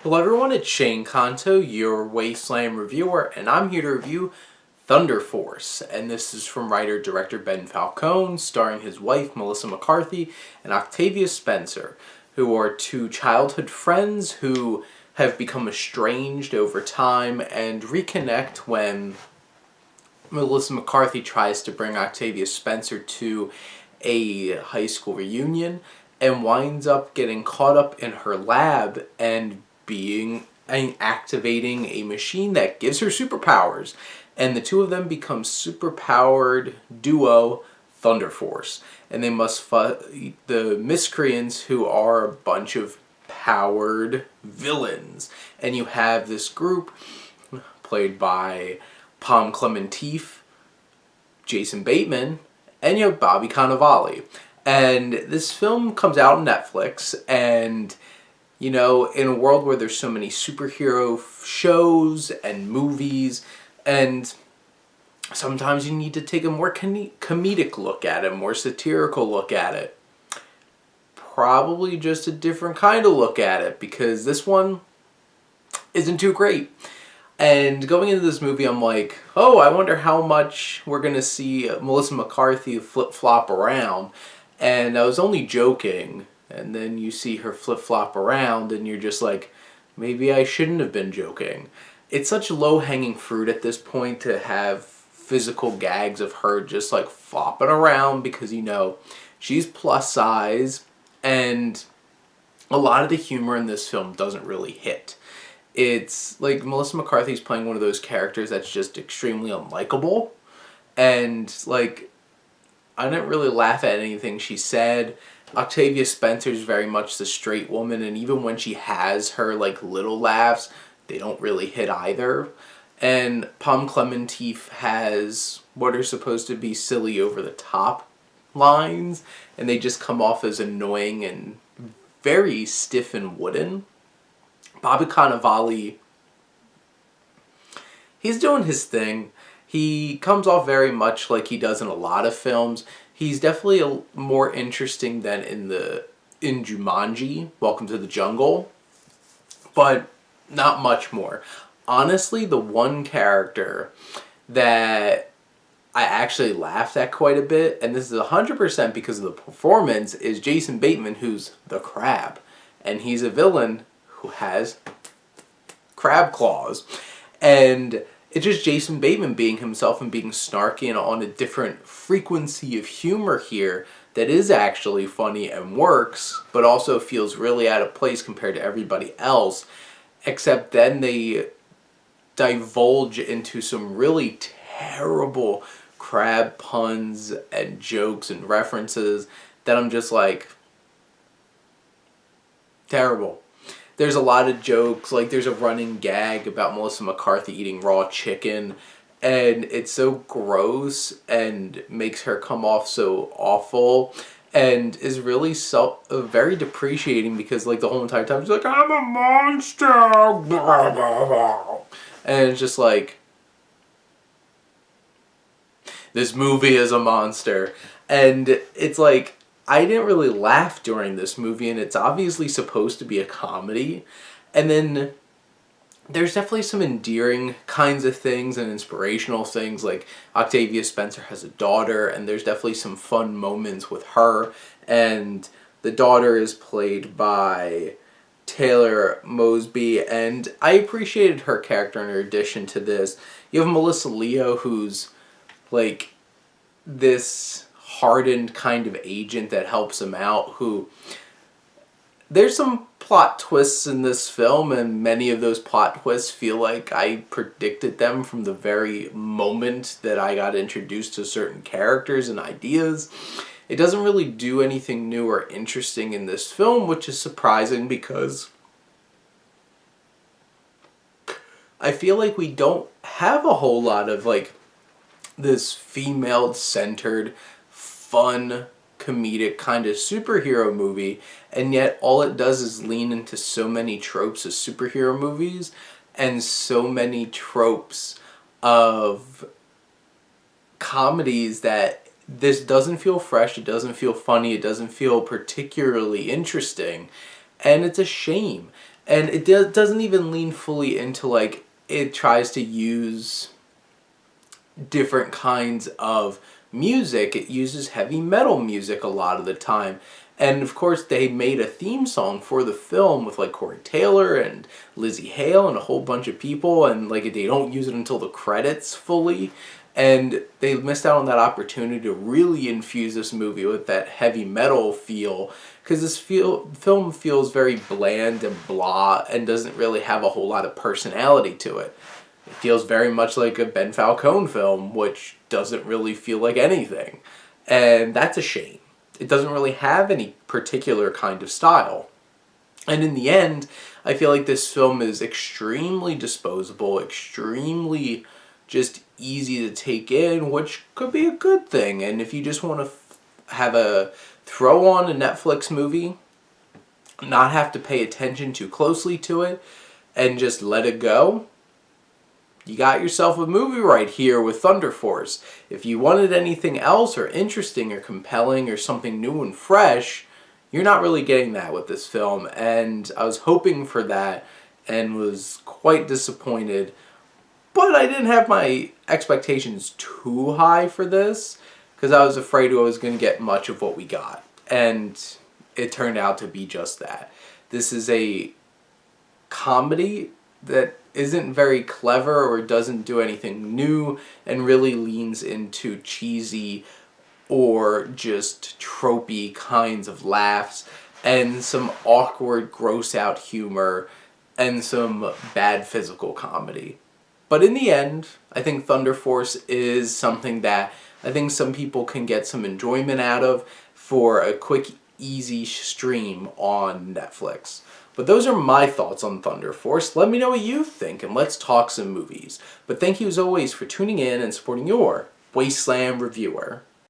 Hello everyone, it's Shane Kanto, your Wasteland reviewer, and I'm here to review Thunder Force. And this is from writer-director Ben Falcone, starring his wife Melissa McCarthy and Octavia Spencer, who are two childhood friends who have become estranged over time and reconnect when Melissa McCarthy tries to bring Octavia Spencer to a high school reunion and winds up getting caught up in her lab and activating a machine that gives her superpowers. And the two of them become superpowered duo Thunder Force. And they must fight the miscreants, who are a bunch of powered villains. And you have this group played by Pom Clementif, Jason Bateman, and you have Bobby Cannavale. And this film comes out on Netflix, and you know, in a world where there's so many superhero shows and movies, and sometimes you need to take a more comedic look at it, a more satirical look at it. Probably just a different kind of look at it, because this one isn't too great. And going into this movie, I'm like, oh, I wonder how much we're going to see Melissa McCarthy flip-flop around. And I was only joking. And then you see her flip-flop around, and you're just like, maybe I shouldn't have been joking. It's such low-hanging fruit at this point to have physical gags of her just like flopping around, because, you know, she's plus size, and a lot of the humor in this film doesn't really hit. It's like Melissa McCarthy's playing one of those characters that's just extremely unlikable, and like, I didn't really laugh at anything she said. Octavia Spencer's very much the straight woman, and even when she has her like little laughs, they don't really hit either. And Pom Clementif has what are supposed to be silly over the top lines, and they just come off as annoying and very stiff and wooden. Bobby Cannavale, he's doing his thing. He comes off very much like he does in a lot of films. He's definitely more interesting than in Jumanji, Welcome to the Jungle, but not much more. Honestly, the one character that I actually laughed at quite a bit, and this is 100% because of the performance, is Jason Bateman, who's the Crab. And he's a villain who has crab claws. And it's just Jason Bateman being himself and being snarky and on a different frequency of humor here that is actually funny and works, but also feels really out of place compared to everybody else. Except then they divulge into some really terrible crab puns and jokes and references that I'm just like, terrible. There's a lot of jokes, like there's a running gag about Melissa McCarthy eating raw chicken, and it's so gross and makes her come off so awful, and is really very depreciating, because like the whole entire time she's like, I'm a monster, blah, blah, blah. And it's just like, this movie is a monster. And it's like, I didn't really laugh during this movie, and it's obviously supposed to be a comedy. And then there's definitely some endearing kinds of things and inspirational things, like Octavia Spencer has a daughter, and there's definitely some fun moments with her. And the daughter is played by Taylor Mosby, and I appreciated her character in her addition to this. You have Melissa Leo, who's like this hardened kind of agent that helps him out, who, there's some plot twists in this film, and many of those plot twists feel like I predicted them from the very moment that I got introduced to certain characters and ideas. It doesn't really do anything new or interesting in this film, which is surprising, because I feel like we don't have a whole lot of like this female-centered, fun, comedic kind of superhero movie, and yet all it does is lean into so many tropes of superhero movies and so many tropes of comedies that this doesn't feel fresh, it doesn't feel funny, it doesn't feel particularly interesting, and it's a shame. And it doesn't even lean fully into, like, it tries to use different kinds of music. It uses heavy metal music a lot of the time. And of course, they made a theme song for the film with like Corey Taylor and Lizzie Hale and a whole bunch of people, and like they don't use it until the credits fully. And they missed out on that opportunity to really infuse this movie with that heavy metal feel, because this film feels very bland and blah and doesn't really have a whole lot of personality to it. It feels very much like a Ben Falcone film, which doesn't really feel like anything. And that's a shame. It doesn't really have any particular kind of style. And in the end, I feel like this film is extremely disposable, extremely just easy to take in, which could be a good thing. And if you just want to have a throw on a Netflix movie, not have to pay attention too closely to it, and just let it go, you got yourself a movie right here with Thunder Force. If you wanted anything else or interesting or compelling or something new and fresh, you're not really getting that with this film. And I was hoping for that and was quite disappointed. But I didn't have my expectations too high for this because I was afraid I was going to get much of what we got. And it turned out to be just that. This is a comedy that isn't very clever or doesn't do anything new and really leans into cheesy or just tropey kinds of laughs and some awkward, gross out humor and some bad physical comedy. But in the end, I think Thunder Force is something that I think some people can get some enjoyment out of for a quick, easy stream on Netflix. But those are my thoughts on Thunder Force. Let me know what you think, and let's talk some movies. But thank you as always for tuning in and supporting your Wasteland reviewer.